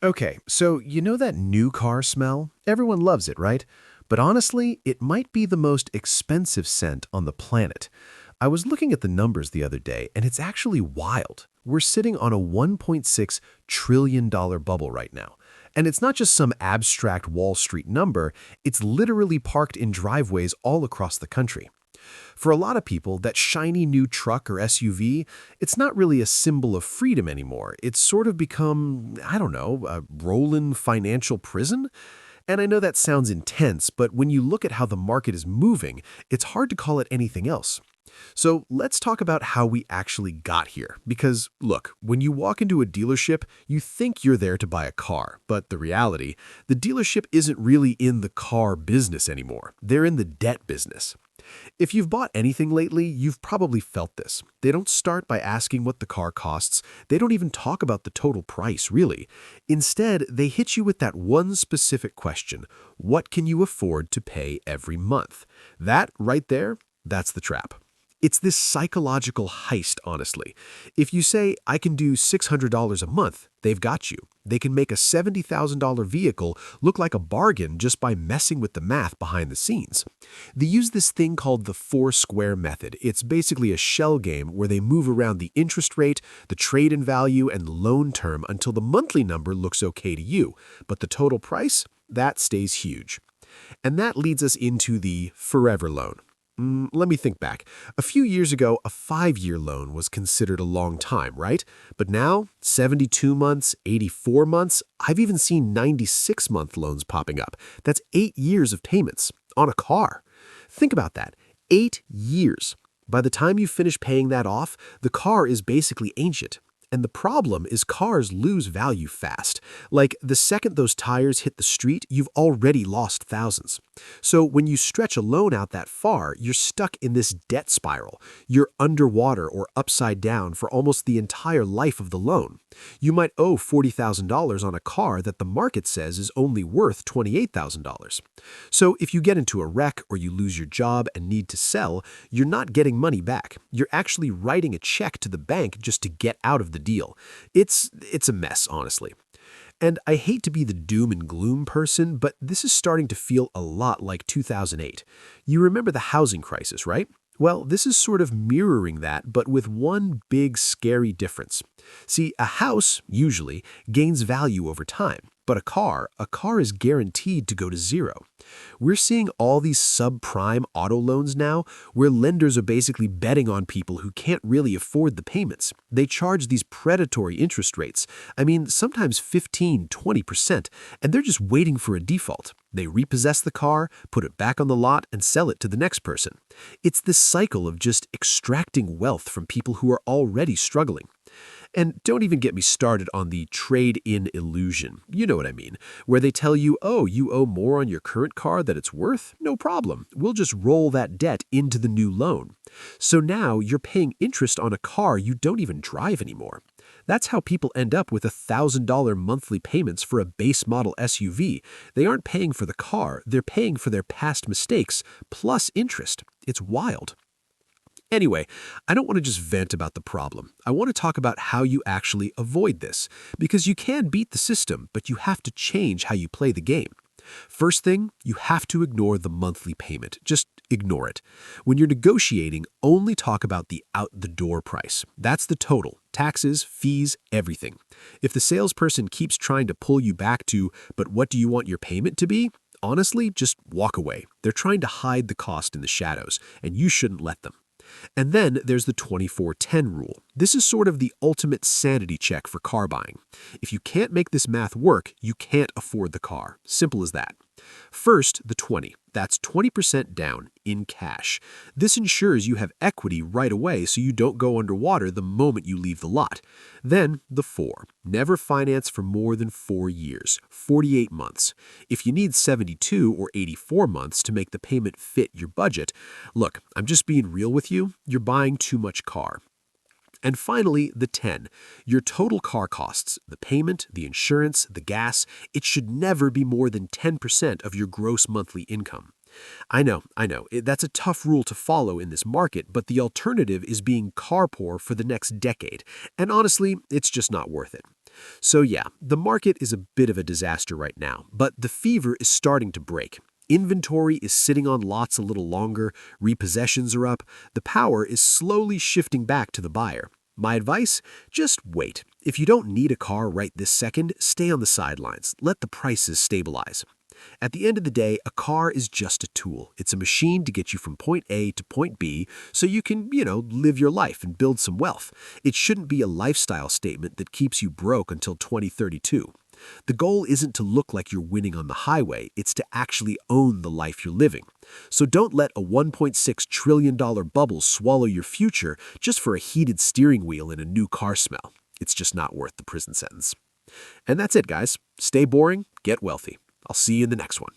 Okay, so you know that new car smell? Everyone loves it, right? But honestly, it might be the most expensive scent on the planet. I was looking at the numbers the other day, and it's actually wild. We're sitting on a $1.6 trillion bubble right now. And it's not just some abstract Wall Street number, it's literally parked in driveways all across the country. For a lot of people, that shiny new truck or SUV, it's not really a symbol of freedom anymore. It's sort of become, I don't know, a rolling financial prison? And I know that sounds intense, but when you look at how the market is moving, it's hard to call it anything else. So let's talk about how we actually got here. Because, look, when you walk into a dealership, you think you're there to buy a car. But the reality, the dealership isn't really in the car business anymore. They're in the debt business. If you've bought anything lately, you've probably felt this. They don't start by asking what the car costs. They don't even talk about the total price, really. Instead, they hit you with that one specific question: what can you afford to pay every month? That right there, that's the trap. It's this psychological heist, honestly. If you say, I can do $600 a month, they've got you. They can make a $70,000 vehicle look like a bargain just by messing with the math behind the scenes. They use this thing called the four-square method. It's basically a shell game where they move around the interest rate, the trade-in value, and loan term until the monthly number looks okay to you. But the total price? That stays huge. And that leads us into the forever loan. Let me think back. A few years ago, a 5-year loan was considered a long time, right? But now, 72 months, 84 months, I've even seen 96-month loans popping up. That's 8 years of payments on a car. Think about that. 8 years. By the time you finish paying that off, the car is basically ancient. And the problem is cars lose value fast. Like, the second those tires hit the street, you've already lost thousands. So when you stretch a loan out that far, you're stuck in this debt spiral. You're underwater or upside down for almost the entire life of the loan. You might owe $40,000 on a car that the market says is only worth $28,000. So if you get into a wreck or you lose your job and need to sell, you're not getting money back. You're actually writing a check to the bank just to get out of the deal. It's a mess, honestly. And I hate to be the doom and gloom person, but this is starting to feel a lot like 2008. You remember the housing crisis, right? Well, this is sort of mirroring that, but with one big scary difference. See, a house, usually, gains value over time, but a car is guaranteed to go to zero. We're seeing all these subprime auto loans now, where lenders are basically betting on people who can't really afford the payments. They charge these predatory interest rates. I mean, sometimes 15, 20%, and they're just waiting for a default. They repossess the car, put it back on the lot, and sell it to the next person. It's this cycle of just extracting wealth from people who are already struggling. And don't even get me started on the trade-in illusion. You know what I mean, where they tell you, oh, you owe more on your current car than it's worth? No problem. We'll just roll that debt into the new loan. So now you're paying interest on a car you don't even drive anymore. That's how people end up with $1,000 monthly payments for a base model SUV. They aren't paying for the car, they're paying for their past mistakes plus interest. It's wild. Anyway, I don't want to just vent about the problem. I want to talk about how you actually avoid this, because you can beat the system, but you have to change how you play the game. First thing, you have to ignore the monthly payment. Just ignore it. When you're negotiating, only talk about the out-the-door price. That's the total. Taxes, fees, everything. If the salesperson keeps trying to pull you back to, but what do you want your payment to be? Honestly, just walk away. They're trying to hide the cost in the shadows, and you shouldn't let them. And then there's the 24/10 rule. This is sort of the ultimate sanity check for car buying. If you can't make this math work, you can't afford the car. Simple as that. First, the 20. That's 20% down in cash. This ensures you have equity right away so you don't go underwater the moment you leave the lot. Then, the 4. Never finance for more than 4 years, 48 months. If you need 72 or 84 months to make the payment fit your budget, look, I'm just being real with you, you're buying too much car. And finally, the 10. Your total car costs, the payment, the insurance, the gas, it should never be more than 10% of your gross monthly income. I know, that's a tough rule to follow in this market, but the alternative is being car poor for the next decade. And honestly, it's just not worth it. So yeah, the market is a bit of a disaster right now, but the fever is starting to break. Inventory is sitting on lots a little longer, repossessions are up, the power is slowly shifting back to the buyer. My advice? Just wait. If you don't need a car right this second, stay on the sidelines. Let the prices stabilize. At the end of the day, a car is just a tool. It's a machine to get you from point A to point B so you can, live your life and build some wealth. It shouldn't be a lifestyle statement that keeps you broke until 2032. The goal isn't to look like you're winning on the highway, it's to actually own the life you're living. So don't let a $1.6 trillion bubble swallow your future just for a heated steering wheel and a new car smell. It's just not worth the prison sentence. And that's it, guys. Stay boring, get wealthy. I'll see you in the next one.